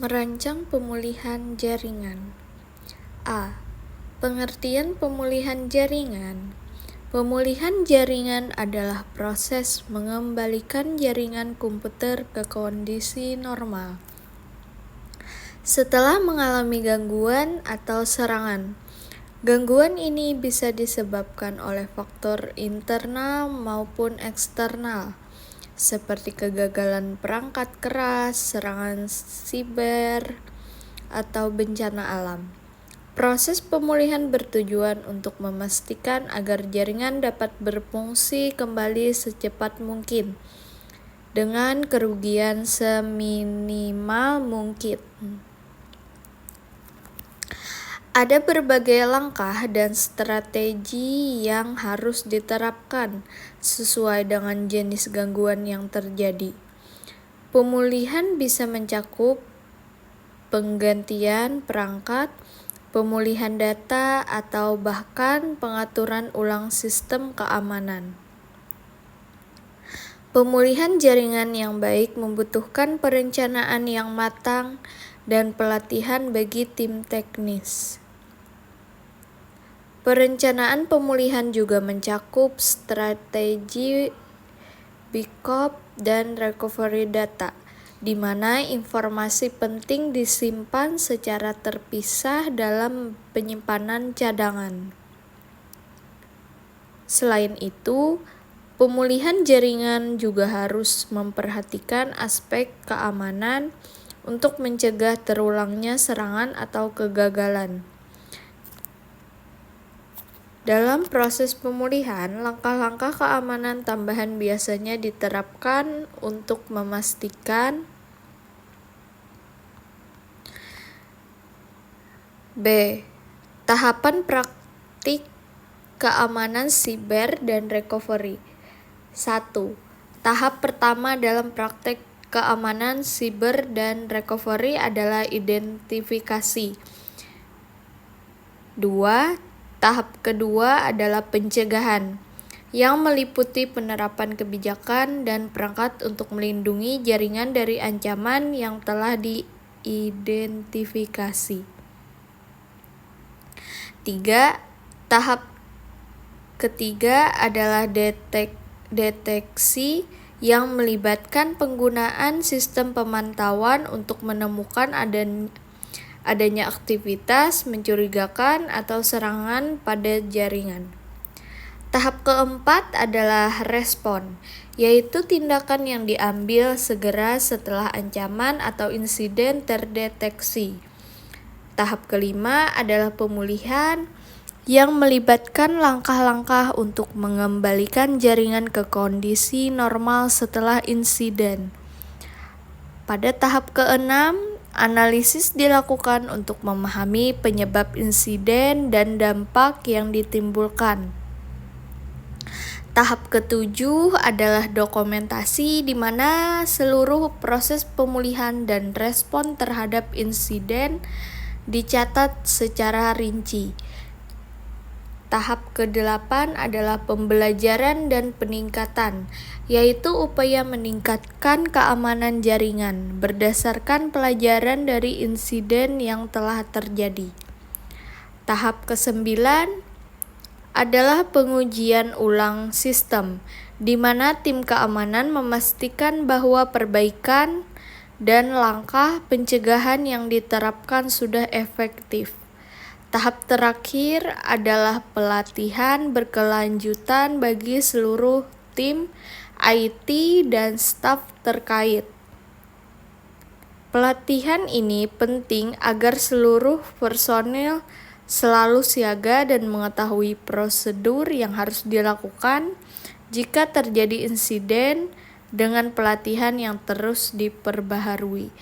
Merancang pemulihan jaringan. A. Pengertian pemulihan jaringan. Pemulihan jaringan adalah proses mengembalikan jaringan komputer ke kondisi normal setelah mengalami gangguan atau serangan. Gangguan ini bisa disebabkan oleh faktor internal maupun eksternal, seperti kegagalan perangkat keras, serangan siber, atau bencana alam. Proses pemulihan bertujuan untuk memastikan agar jaringan dapat berfungsi kembali secepat mungkin, dengan kerugian seminimal mungkin. Ada berbagai langkah dan strategi yang harus diterapkan sesuai dengan jenis gangguan yang terjadi. Pemulihan bisa mencakup penggantian perangkat, pemulihan data, atau bahkan pengaturan ulang sistem keamanan. Pemulihan jaringan yang baik membutuhkan perencanaan yang matang dan pelatihan bagi tim teknis. Perencanaan pemulihan juga mencakup strategi backup dan recovery data, di mana informasi penting disimpan secara terpisah dalam penyimpanan cadangan. Selain itu, pemulihan jaringan juga harus memperhatikan aspek keamanan untuk mencegah terulangnya serangan atau kegagalan. Dalam proses pemulihan, langkah-langkah keamanan tambahan biasanya diterapkan untuk memastikan B. Tahapan praktik keamanan siber dan recovery. 1. Tahap pertama dalam praktek keamanan siber dan recovery adalah identifikasi. 2. Tahap kedua adalah pencegahan, yang meliputi penerapan kebijakan dan perangkat untuk melindungi jaringan dari ancaman yang telah diidentifikasi. 3. Tahap ketiga adalah deteksi yang melibatkan penggunaan sistem pemantauan untuk menemukan adanya aktivitas mencurigakan atau serangan pada jaringan. Tahap keempat adalah respon, yaitu tindakan yang diambil segera setelah ancaman atau insiden terdeteksi. Tahap kelima adalah pemulihan, yang melibatkan langkah-langkah untuk mengembalikan jaringan ke kondisi normal setelah insiden. Pada tahap keenam, analisis dilakukan untuk memahami penyebab insiden dan dampak yang ditimbulkan. Tahap ketujuh adalah dokumentasi, di mana seluruh proses pemulihan dan respon terhadap insiden dicatat secara rinci. Tahap ke-8 adalah pembelajaran dan peningkatan, yaitu upaya meningkatkan keamanan jaringan berdasarkan pelajaran dari insiden yang telah terjadi. Tahap ke-9 adalah pengujian ulang sistem, di mana tim keamanan memastikan bahwa perbaikan dan langkah pencegahan yang diterapkan sudah efektif. Tahap terakhir adalah pelatihan berkelanjutan bagi seluruh tim IT dan staf terkait. Pelatihan ini penting agar seluruh personil selalu siaga dan mengetahui prosedur yang harus dilakukan jika terjadi insiden, dengan pelatihan yang terus diperbaharui.